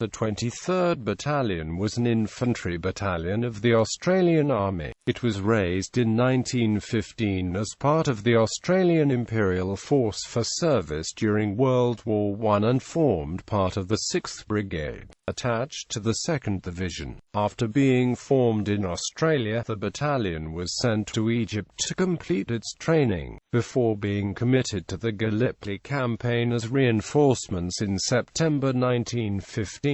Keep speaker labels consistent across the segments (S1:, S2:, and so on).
S1: The 23rd Battalion was an infantry battalion of the Australian Army. It was raised in 1915 as part of the Australian Imperial Force for service during World War I and formed part of the 6th Brigade, attached to the 2nd Division. After being formed in Australia, the battalion was sent to Egypt to complete its training, before being committed to the Gallipoli Campaign as reinforcements in September 1915.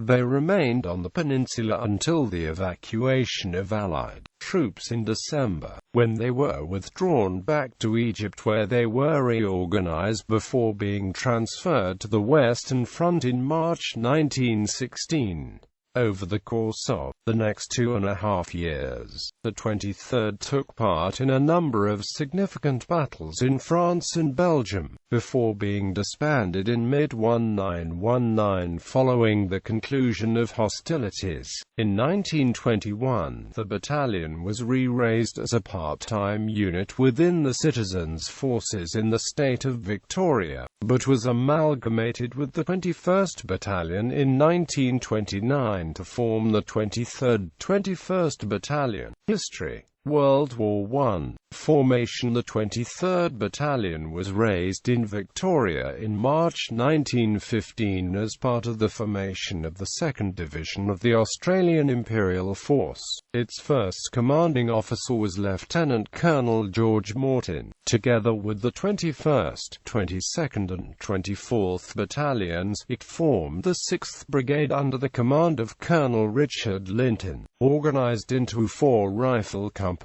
S1: They remained on the peninsula until the evacuation of Allied troops in December, when they were withdrawn back to Egypt, where they were reorganised before being transferred to the Western Front in March 1916. Over the course of the next 2.5 years, the 23rd took part in a number of significant battles in France and Belgium, before being disbanded in mid-1919 following the conclusion of hostilities. In 1921, the battalion was re-raised as a part-time unit within the Citizens' Forces in the state of Victoria, but was amalgamated with the 21st Battalion in 1929 to form the 23rd 21st Battalion. History. World War I. Formation. The 23rd Battalion was raised in Victoria in March 1915 as part of the formation of the 2nd Division of the Australian Imperial Force. Its first commanding officer was Lieutenant Colonel George Morton. Together with the 21st, 22nd and 24th Battalions, it formed the 6th Brigade under the command of Colonel Richard Linton, organised into 4 rifle companies,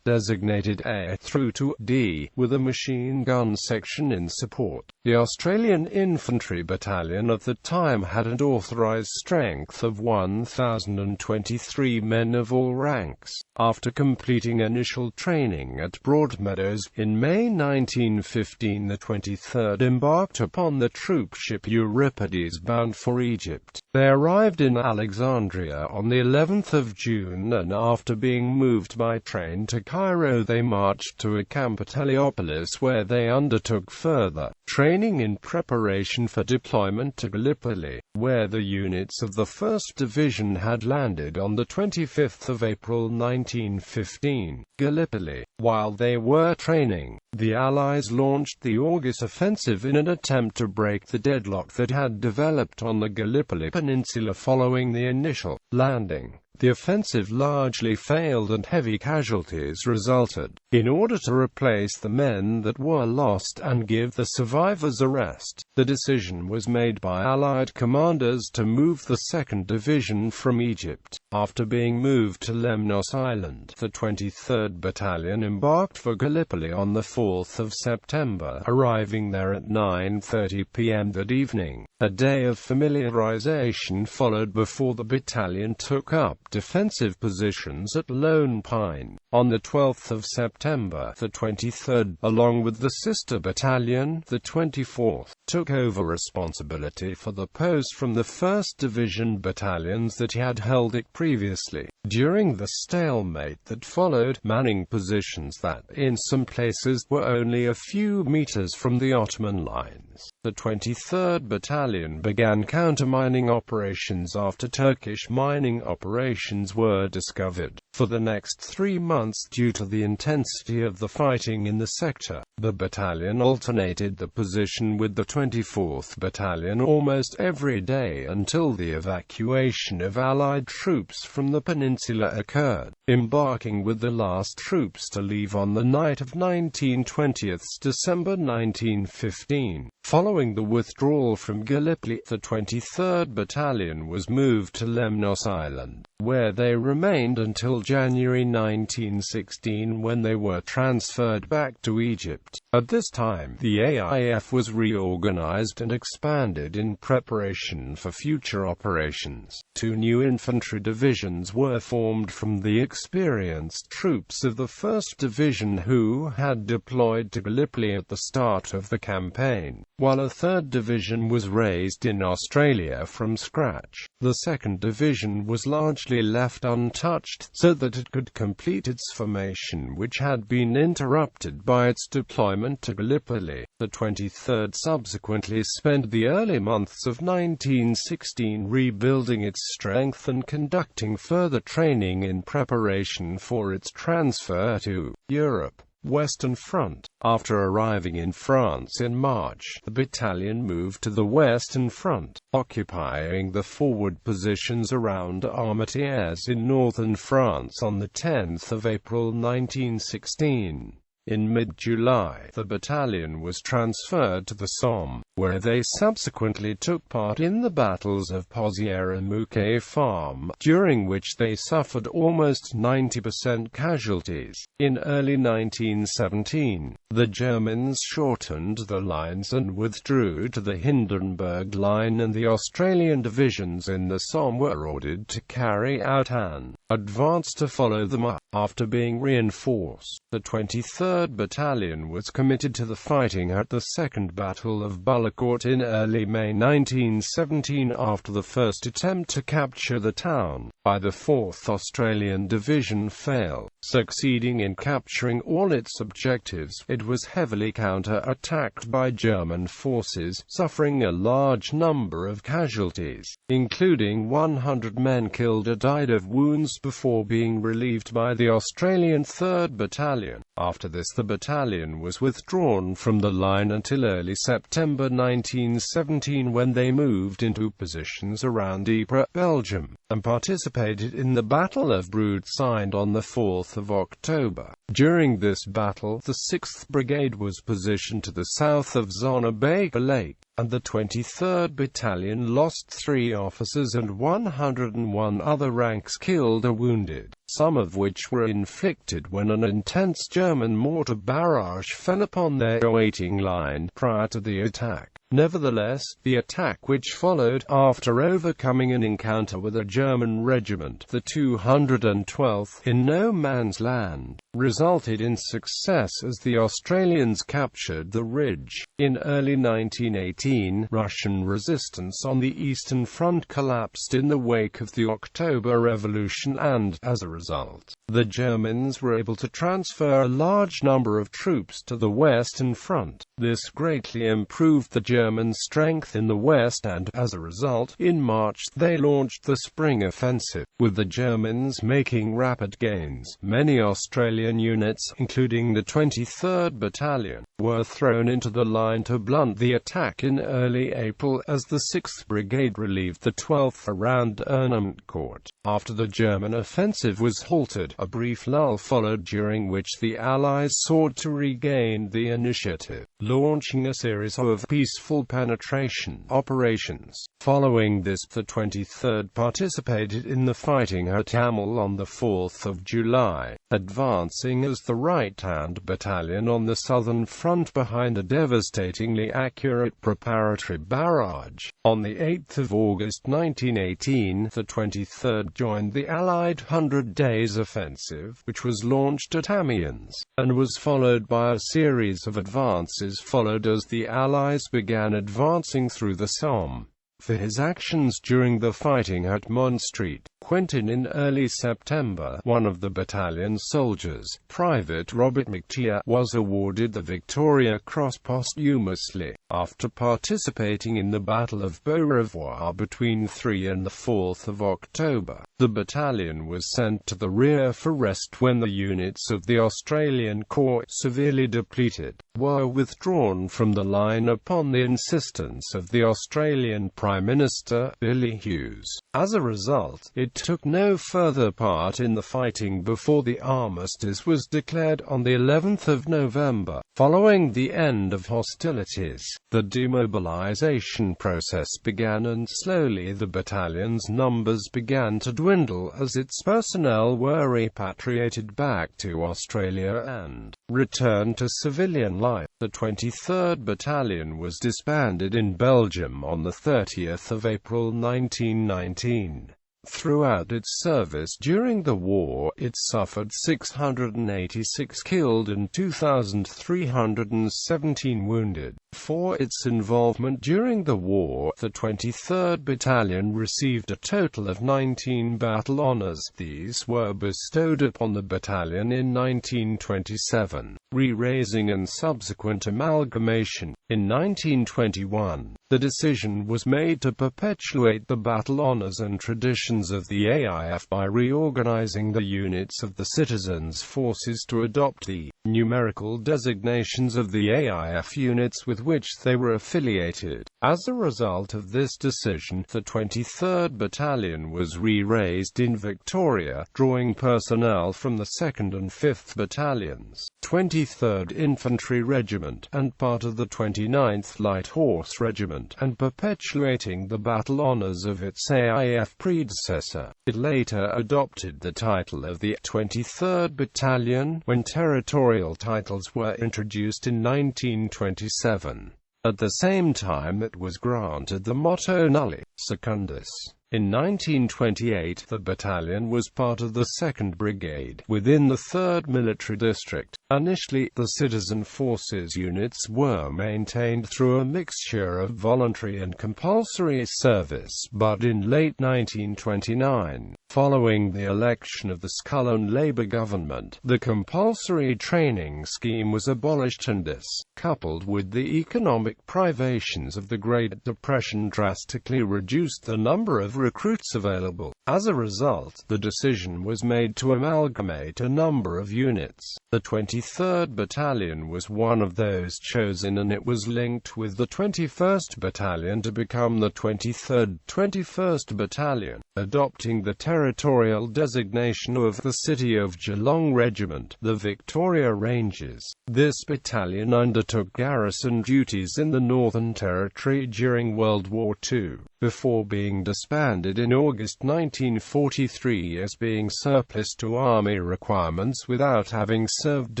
S1: designated A through to D, with a machine gun section in support. The Australian Infantry Battalion at the time had an authorised strength of 1,023 men of all ranks. After completing initial training at Broadmeadows in May 1915, the 23rd embarked upon the troop ship Euripides bound for Egypt. They arrived in Alexandria on the 11th of June, and after being moved by train to Cairo, they marched to Acampiteliopolis, where they undertook further training in preparation for deployment to Gallipoli, where the units of the 1st Division had landed on the 25th of April 1915. Gallipoli. While they were training, the Allies launched the August offensive in an attempt to break the deadlock that had developed on the Gallipoli Peninsula following the initial landing. The offensive largely failed and heavy casualties resulted. In order to replace the men that were lost and give the survivors a rest, the decision was made by Allied commanders to move the 2nd Division from Egypt. After being moved to Lemnos Island, the 23rd Battalion embarked for Gallipoli on the 4th of September, arriving there at 9:30 p.m. that evening. A day of familiarization followed before the battalion took up defensive positions at Lone Pine. On the 12th of September, the 23rd, along with the sister battalion, the 24th, took over responsibility for the post from the 1st Division battalions that had held it previously. During the stalemate that followed, manning positions that, in some places, were only a few meters from the Ottoman lines, the 23rd Battalion began countermining operations after Turkish mining operations were discovered. For the next 3 months, due to the intensity of the fighting in the sector, the battalion alternated the position with the 24th Battalion almost every day until the evacuation of Allied troops from the peninsula occurred, embarking with the last troops to leave on the night of 19/20 December 1915. Following the withdrawal from Gallipoli, the 23rd Battalion was moved to Lemnos Island, where they remained until January 1916, when they were transferred back to Egypt. At this time, the AIF was reorganized and expanded in preparation for future operations. 2 new infantry divisions were formed from the experienced troops of the 1st Division who had deployed to Gallipoli at the start of the campaign, while a 3rd Division was raised in Australia from scratch. The 2nd Division was largely purposefully left untouched, so that it could complete its formation, which had been interrupted by its deployment to Gallipoli. The 23rd subsequently spent the early months of 1916 rebuilding its strength and conducting further training in preparation for its transfer to Europe. Western Front. After arriving in France in March, the battalion moved to the Western Front, occupying the forward positions around Armentières in northern France on 10 April 1916. In mid-July, the battalion was transferred to the Somme, where they subsequently took part in the battles of Pozières and Mouquet Farm, during which they suffered almost 90% casualties. In early 1917, the Germans shortened the lines and withdrew to the Hindenburg Line, and the Australian divisions in the Somme were ordered to carry out an advance to follow them up. After being reinforced, the 23rd Battalion was committed to the fighting at the Second Battle of Bullecourt in early May 1917 after the first attempt to capture the town by the 4th Australian Division failed. Succeeding in capturing all its objectives, it was heavily counter-attacked by German forces, suffering a large number of casualties, including 100 men killed or died of wounds before being relieved by the Australian 3rd Battalion. After this, the battalion was withdrawn from the line until early September 1917, when they moved into positions around Ypres, Belgium, and participated in the Battle of Broadside on the 4th of October. During this battle, the 6th Brigade was positioned to the south of Zonnebaker Lake, and the 23rd Battalion lost 3 officers and 101 other ranks killed or wounded, some of which were inflicted when an intense German mortar barrage fell upon their awaiting line prior to the attack. Nevertheless, the attack which followed, after overcoming an encounter with a German regiment, the 212th, in no man's land, resulted in success as the Australians captured the ridge. In early 1918, Russian resistance on the Eastern Front collapsed in the wake of the October Revolution, and, as a result, the Germans were able to transfer a large number of troops to the Western Front. This greatly improved the German strength in the West, and, as a result, in March they launched the Spring Offensive, with the Germans making rapid gains. Many Australian units, including the 23rd Battalion, were thrown into the line to blunt the attack in early April, as the 6th Brigade relieved the 12th around Ernemancourt. After the German offensive was halted, a brief lull followed, during which the Allies sought to regain the initiative, launching a series of peaceful penetration operations. Following this, the 23rd participated in the fighting at Hamel on the 4th of July, advancing as the right-hand battalion on the southern front behind a devastatingly accurate preparatory barrage. On the 8th of August 1918, the 23rd joined the Allied 100 Days Offensive, which was launched at Amiens, and was followed by a series of advances followed as the Allies began advancing through the Somme. For his actions during the fighting at Montstreet, Quentin, in early September, one of the battalion's soldiers, Private Robert McTeer, was awarded the Victoria Cross posthumously, after participating in the Battle of Beaurevoir between 3 and 4 October. The battalion was sent to the rear for rest when the units of the Australian Corps, severely depleted, were withdrawn from the line upon the insistence of the Australian Prime Minister, Billy Hughes. As a result, it took no further part in the fighting before the armistice was declared on the 11th of November. Following the end of hostilities, the demobilization process began, and slowly the battalion's numbers began to dwindle as its personnel were repatriated back to Australia and returned to civilian life. The 23rd Battalion was disbanded in Belgium on the 30th of April 1919. Throughout its service during the war, it suffered 686 killed and 2,317 wounded. For its involvement during the war, the 23rd Battalion received a total of 19 battle honours. These were bestowed upon the battalion in 1927, re-raising and subsequent amalgamation. In 1921, the decision was made to perpetuate the battle honours and traditions of the AIF by reorganising the units of the citizens' forces to adopt the numerical designations of the AIF units with which they were affiliated. As a result of this decision, the 23rd Battalion was re-raised in Victoria, drawing personnel from the 2nd and 5th Battalions, 23rd Infantry Regiment, and part of the 29th Light Horse Regiment, and perpetuating the battle honours of its AIF predecessor. It later adopted the title of the 23rd Battalion, when territorial titles were introduced in 1927. At the same time it was granted the motto Nulli Secundus. In 1928, the battalion was part of the 2nd Brigade, within the 3rd Military District. Initially, the citizen forces units were maintained through a mixture of voluntary and compulsory service, but in late 1929, following the election of the Scullin Labour government, the compulsory training scheme was abolished, and this, coupled with the economic privations of the Great Depression, drastically reduced the number of recruits available. As a result, the decision was made to amalgamate a number of units. The 23rd Battalion was one of those chosen, and it was linked with the 21st Battalion to become the 23rd 21st Battalion, adopting the territorial designation of the City of Geelong Regiment, the Victoria Rangers. This battalion undertook garrison duties in the Northern Territory during World War II, before being disbanded in August 1943 as being surplus to Army requirements without having served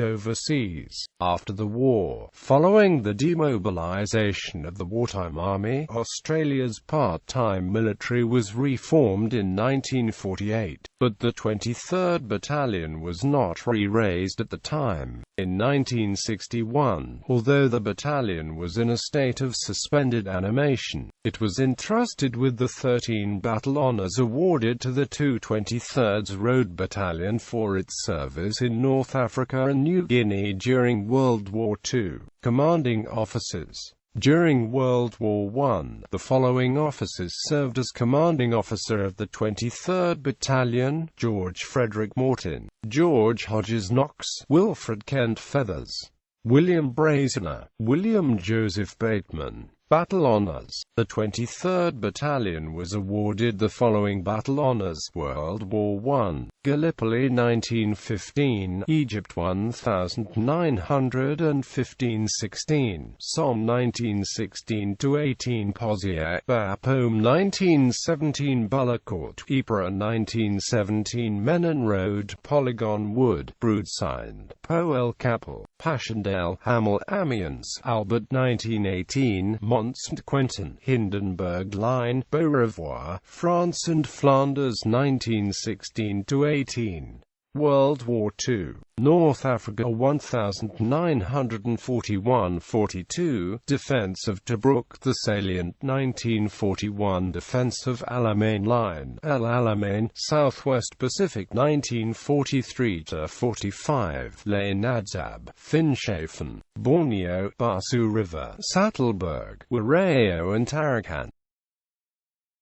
S1: overseas. After the war, following the demobilisation of the wartime Army, Australia's part-time military was reformed in 1948, but the 23rd Battalion was not re-raised at the time. In 1961, although the battalion was in a state of suspended animation, it was entrusted with the 13 battle honours awarded to the 223rd Road Battalion for its service in North Africa and New Guinea during World War II. Commanding officers. During World War I, the following officers served as commanding officer of the 23rd Battalion: George Frederick Morton, George Hodges Knox, Wilfred Kent Feathers, William Brazener, William Joseph Bateman. Battle Honours. The 23rd Battalion was awarded the following battle honours: World War I, Gallipoli 1915, Egypt 1915-16, Somme 1916-18, Poziac, Bapaume 1917, Bullecourt, Ypres 1917, Menin Road, Polygon Wood, Broadside, Po El Capel, Passchendaele, Hamel, Amiens, Albert 1918, Mont-Saint-Quentin, Hindenburg Line, Beaurevoir, France and Flanders 1916-18. World War II. North Africa 1941-42, Defense of Tobruk, the salient 1941, Defense of Alamein Line, El Alamein, Southwest Pacific 1943-45, Les Nadzab, Finschhafen, Borneo, Basu River, Sattleberg, Wireo and Tarakan.